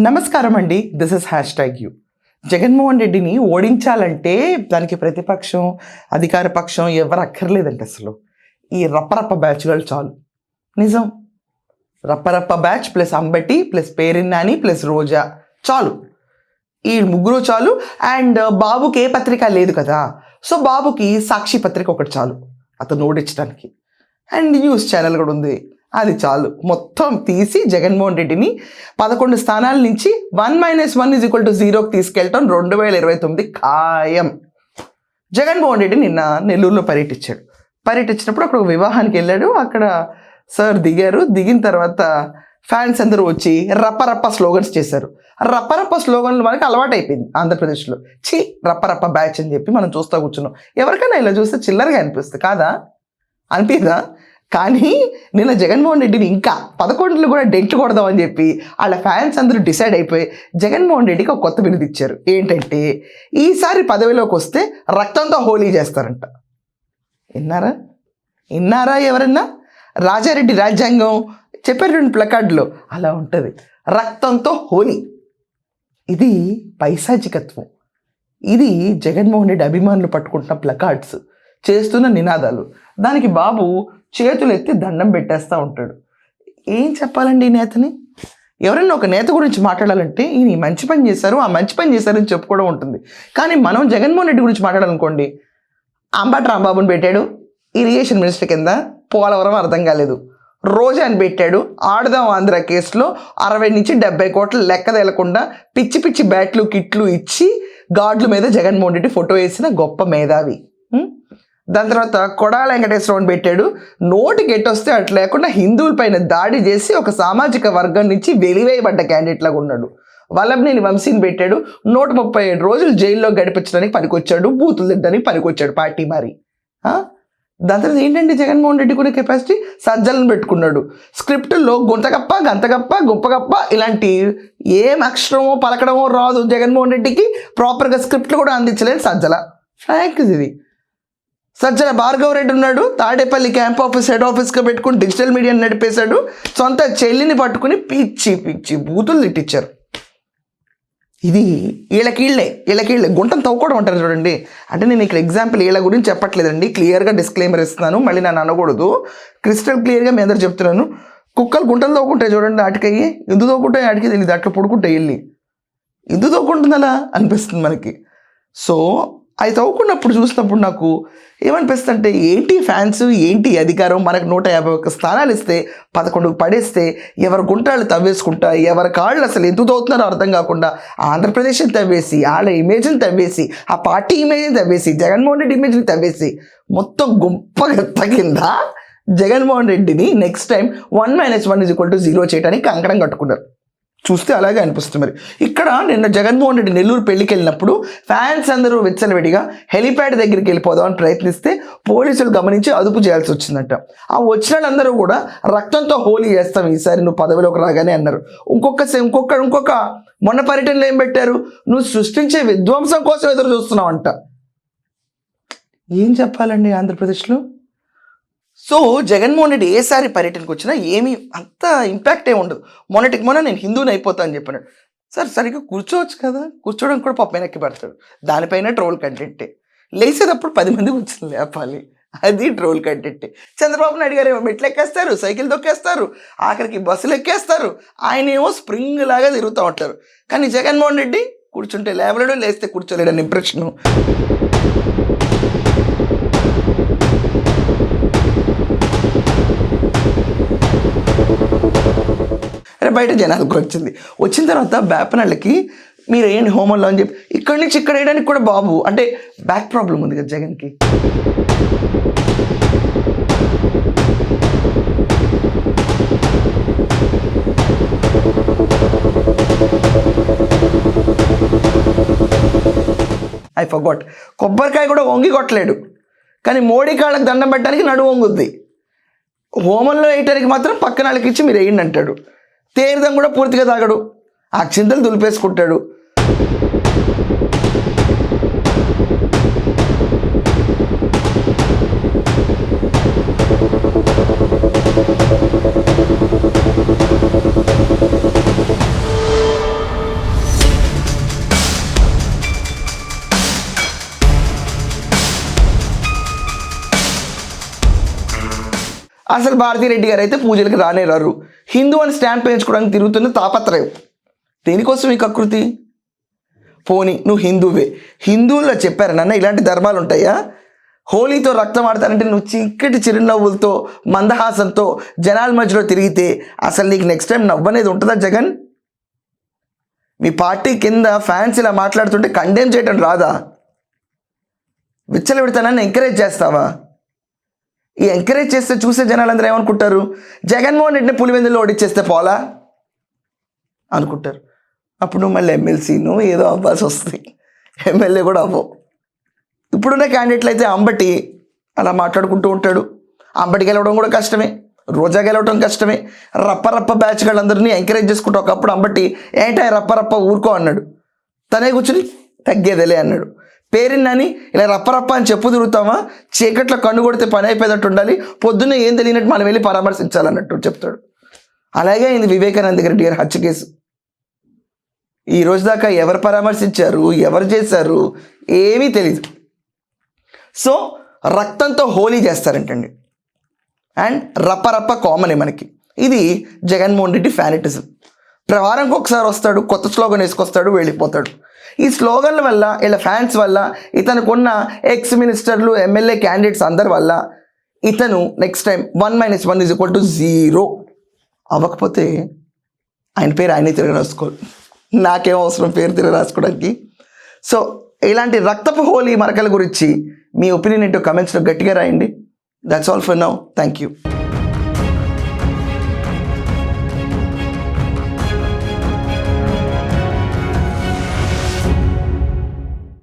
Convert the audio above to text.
నమస్కారం అండి. This is #you. Jaganmohan రెడ్డిని ఓడించాలంటే దానికి ప్రతిపక్షం, అధికార పక్షం ఎవరు అక్కర్లేదండి అసలు. ఈ రప్పరప్ప బ్యాచ్‌లు చాలు. నిజం. రప్పరప్ప batch plus Ambati plus Perni Nani plus Roja చాలు. ఈ ముగ్గురు చాలు. అండ్ బాబుకి ఏ పత్రిక లేదు కదా, సో బాబుకి సాక్షి పత్రిక ఒకటి చాలు అతను ఓడించడానికి. అండ్ న్యూస్ ఛానల్ కూడా ఉంది, అది చాలు. మొత్తం తీసి జగన్మోహన్ రెడ్డిని 11 స్థానాల నుంచి 1 - 1 = 0కి తీసుకెళ్ళటం 2029 ఖాయం. జగన్మోహన్ రెడ్డి నిన్న నెల్లూరులో పర్యటించినప్పుడు అక్కడ ఒక వివాహానికి వెళ్ళాడు. అక్కడ సార్ దిగారు. దిగిన తర్వాత ఫ్యాన్స్ అందరూ వచ్చి రప్పరప్ప స్లోగన్స్ చేశారు. రప్పరప్ప స్లోగన్లు మనకి అలవాటు అయిపోయింది ఆంధ్రప్రదేశ్లో. రప్పరప్ప బ్యాచ్ అని చెప్పి మనం చూస్తూ కూర్చున్నాం. ఎవరికైనా ఇలా చూస్తే చిల్లరగా అనిపిస్తుంది కాదా? అనిపిదా? కానీ నిన్న జగన్మోహన్ రెడ్డిని ఇంకా 11 కూడా డెంట్ కొడదామని చెప్పి వాళ్ళ ఫ్యాన్స్ అందరూ డిసైడ్ అయిపోయి జగన్మోహన్ రెడ్డికి ఒక కొత్త బిరుదు ఇచ్చారు. ఏంటంటే ఈసారి పదవిలోకి వస్తే రక్తంతో హోలీ చేస్తారంట. విన్నారా ఎవరన్నా? రాజారెడ్డి రాజ్యాంగం చెప్పారు 2 ప్లకార్డులో, అలా ఉంటుంది. రక్తంతో హోలీ. ఇది పైశాచికత్వం. ఇది జగన్మోహన్ రెడ్డి అభిమానులు పట్టుకుంటున్న ప్లకార్డ్స్, చేస్తున్న నినాదాలు. దానికి బాబు చేతులు ఎత్తి దండం పెట్టేస్తూ ఉంటాడు. ఏం చెప్పాలండి ఈ నేతని? ఎవరైనా ఒక నేత గురించి మాట్లాడాలంటే ఈయన మంచి పని చేశారు, ఆ మంచి పని చేశారని చెప్పుకోవడం ఉంటుంది. కానీ మనం జగన్మోహన్ రెడ్డి గురించి మాట్లాడాలనుకోండి, అంబటి రాంబాబుని పెట్టాడు ఇరిగేషన్ మినిస్టర్ కింద, పోలవరం అర్థం కాలేదు. రోజాని పెట్టాడు ఆడదాం ఆంధ్ర కేసులో 60 నుంచి 70 కోట్ల లెక్క తేలకుండా పిచ్చి పిచ్చి బ్యాట్లు కిట్లు ఇచ్చి గాడ్ల మీద జగన్మోహన్ రెడ్డి ఫోటో వేసిన గొప్ప మేధావి. దాని తర్వాత కొడాల వెంకటేశ్వరరావుని పెట్టాడు. నోటికి ఎట్టొస్తే అట్లా లేకుండా హిందువులపైన దాడి చేసి ఒక సామాజిక వర్గం నుంచి వెలివేయబడ్డ క్యాండిడేట్ లాగా ఉన్నాడు. వల్లభనేని వంశీని పెట్టాడు. 137 రోజులు జైల్లో గడిపించడానికి పనికొచ్చాడు, బూతులు తిట్టడానికి పనికొచ్చాడు పార్టీ మారి. దాని తర్వాత ఏంటంటే జగన్మోహన్ రెడ్డి కూడా కెపాసిటీ సజ్జలను పెట్టుకున్నాడు. స్క్రిప్టుల్లో గుంతగప్ప గంతగప్ప గొప్పగప్ప ఇలాంటి ఏం అక్షరమో పలకడమో రాదు జగన్మోహన్ రెడ్డికి. ప్రాపర్గా స్క్రిప్ట్లు కూడా అందించలేదు సజ్జల. ఫ్రాంక్ ఇది. సజ్జల భార్గవరెడ్డి ఉన్నాడు, తాడేపల్లి క్యాంప్ ఆఫీస్ హెడ్ ఆఫీస్గా పెట్టుకుని డిజిటల్ మీడియాని నడిపేశాడు. సొంత చెల్లిని పట్టుకుని పిచ్చి పిచ్చి బూతులు తిట్టించారు. ఇది వీళ్ళకీళ్ళే గుంటను తవ్వుకోవడం అంటారు చూడండి. అంటే నేను ఇక్కడ ఎగ్జాంపుల్ వీళ్ళ గురించి చెప్పట్లేదండి, క్లియర్గా డిస్క్లైమర్ ఇస్తున్నాను. మళ్ళీ నన్ను అనకూడదు, క్రిస్టల్ క్లియర్గా మీ అందరు చెప్తున్నాను. కుక్కలు గుంటలు తవ్వుకుంటాయి చూడండి, ఆటికయ్యి ఎందుకు తవ్వుకుంటాయి ఆటికి తెలియదు, అట్లా పడుకుంటాయి వెళ్ళి ఎందుకు తవ్వుకుంటుంది అలా అనిపిస్తుంది మనకి. సో అవి తవ్వుకున్నప్పుడు చూసినప్పుడు నాకు ఏమనిపిస్తుంది అంటే, ఏంటి ఫ్యాన్స్, ఏంటి అధికారం, మనకు 151 స్థానాలు ఇస్తే 11 పడేస్తే ఎవరి గుంటాలు తవ్వేసుకుంటా, ఎవరి కాళ్ళు అసలు ఎందుకు తవ్వుతున్నారో అర్థం కాకుండా ఆంధ్రప్రదేశ్ని తవ్వేసి, వాళ్ళ ఇమేజ్ని తవ్వేసి, ఆ పార్టీ ఇమేజ్ని తవ్వేసి, జగన్మోహన్ రెడ్డి ఇమేజ్ని తవ్వేసి మొత్తం గుంపగత్త కింద జగన్మోహన్ రెడ్డిని నెక్స్ట్ టైం 1 - 1 = 0 చేయడానికి కంకణం కట్టుకున్నారు. చూస్తే అలాగే అనిపిస్తుంది. మరి ఇక్కడ నిన్న జగన్మోహన్ రెడ్డి నెల్లూరు పెళ్లికి వెళ్ళినప్పుడు ఫ్యాన్స్ అందరూ విచ్చలవిడిగా హెలిప్యాడ్ దగ్గరికి వెళ్ళిపోదామని ప్రయత్నిస్తే పోలీసులు గమనించి అదుపు చేయాల్సి వచ్చిందట. ఆ వచ్చిన వాళ్ళందరూ కూడా రక్తంతో హోలీ చేస్తాం ఈసారి నువ్వు పదవిలోకి రాగానే అన్నారు. ఇంకొక మొన్న పర్యటనలో ఏం పెట్టారు, నువ్వు సృష్టించే విధ్వంసం కోసం ఎదురు చూస్తున్నావు అంట. ఏం చెప్పాలండి ఆంధ్రప్రదేశ్లో? సో జగన్మోహన్ రెడ్డి ఏసారి పర్యటనకు వచ్చినా ఏమీ అంత ఇంపాక్ట్ ఏమి ఉండదు. మొన్న నేను హిందూని అయిపోతా అని చెప్పినాడు. సార్ సరిగ్గా కూర్చోవచ్చు కదా, కూర్చోవడానికి కూడా పాప వెనక్కి పడతాడు. దానిపైన ట్రోల్ కంటెంటే. లేచేటప్పుడు 10 మంది కూర్చొని లేపాలి, అది ట్రోల్ కంటెంటే. చంద్రబాబు నాయుడు గారు ఏమో మెట్లు ఎక్కేస్తారు, సైకిల్ తొక్కేస్తారు, ఆఖరికి బస్సులు ఎక్కేస్తారు, ఆయన ఏమో స్ప్రింగ్ లాగా తిరుగుతూ ఉంటారు. కానీ జగన్మోహన్ రెడ్డి కూర్చుంటే లేవలేడు, లేస్తే కూర్చోలేడని ఇంప్రెషను. బయట జనాలకు వచ్చిన తర్వాత బేపనళ్ళకి మీరు వేయండి హోమంలో అని చెప్పి ఇక్కడి నుంచి ఇక్కడ వేయడానికి కూడా బాబు అంటే బ్యాక్ ప్రాబ్లం ఉంది కదా జగన్కి. ఐ ఫర్గాట్, కొబ్బరికాయ కూడా వంగి కొట్టలేడు, కానీ మోడీ కాళ్ళకి దండం పెట్టడానికి నడువు వంగుద్ది. హోమంలో వేయటానికి మాత్రం పక్కన వాళ్ళకి ఇచ్చి మీరు వేయండి అంటాడు. తీర్థం కూడా పూర్తిగా తాగడు, ఆ చింతలు దులిపేసుకుంటాడు. అసలు భారతిరెడ్డి గారు అయితే పూజలకు రానే రారు. హిందూ అని స్టాంప్ వేయించుకోవడానికి తిరుగుతున్న తాపత్రయం. దేనికోసం ఈ కకృతి? పోనీ నువ్వు హిందువే, హిందువుల్లో చెప్పారు నాన్న ఇలాంటి ధర్మాలు ఉంటాయా? హోలీతో రక్తం ఆడతానంటే నువ్వు చిక్కటి చిరునవ్వులతో మందహాసంతో జనాల మధ్యలో తిరిగితే అసలు నీకు నెక్స్ట్ టైం నవ్వనేది ఉంటుందా జగన్? మీ పార్టీ కింద ఫ్యాన్స్ ఇలా మాట్లాడుతుంటే కండెమ్ చేయటం రాదా? విచ్చలవిడతానని ఎంకరేజ్ చేస్తావా? ఈ ఎంకరేజ్ చేస్తే చూసే జనాలందరూ ఏమనుకుంటారు? జగన్మోహన్ రెడ్డిని పులివెందులో ఓడిచ్చేస్తే పోలా అనుకుంటారు. అప్పుడు నువ్వు మళ్ళీ ఎమ్మెల్సీను ఏదో అవ్వాల్సి వస్తుంది, ఎమ్మెల్యే కూడా అవ్వవు. ఇప్పుడున్న క్యాండిడేట్లు అయితే అంబటి అలా మాట్లాడుకుంటూ ఉంటాడు. అంబటి గెలవడం కూడా కష్టమే, రోజా గెలవడం కష్టమే. రప్పరప్ప బ్యాచ్ వాళ్ళందరినీ ఎంకరేజ్ చేసుకుంటూ ఒకప్పుడు అంబటి ఏంటో రప్పరప్ప ఊరుకో అన్నాడు, తనే కూర్చుని తగ్గేదేలే అన్నాడు. పేరున్నాని ఇలా రప్పరప్ప అని చెప్పు తిరుగుతామా? చీకట్లో కన్ను కొడితే పని అయిపోయేటట్టు ఉండాలి, పొద్దున్నే ఏం తెలియనట్టు మనం వెళ్ళి పరామర్శించాలన్నట్టు చెప్తాడు. అలాగే అయింది వివేకానంద రెడ్డి గారి హత్య కేసు. ఈ రోజు దాకా ఎవరు పరామర్శించారు, ఎవరు చేశారు ఏమీ తెలీదు. సో రక్తంతో హోలీ చేస్తారంటండి. అండ్ రప్పరప్ప కామనే మనకి. ఇది జగన్మోహన్ రెడ్డి ఫ్యానిటిజం. వారానికి ఒకసారి వస్తాడు, కొత్త స్లోగన్ వేసుకొస్తాడు, వెళ్ళిపోతాడు. ఈ స్లోగన్ల వల్ల, వీళ్ళ ఫ్యాన్స్ వల్ల, ఇతనుకున్న ఎక్స్ మినిస్టర్లు, ఎమ్మెల్యే క్యాండిడేట్స్ అందరి వల్ల ఇతను నెక్స్ట్ టైం 1 - 1 = 0 అవ్వకపోతే ఆయన పేరు ఆయనే తిరగ రాసుకోవాలి. నాకేం అవసరం పేరు తిరగ రాసుకోవడానికి? సో ఇలాంటి రక్తపు హోలీ మరకల గురించి మీ ఒపీనియన్ ఏంటో కమెంట్స్లో గట్టిగా రాయండి. That's all for now. Thank you.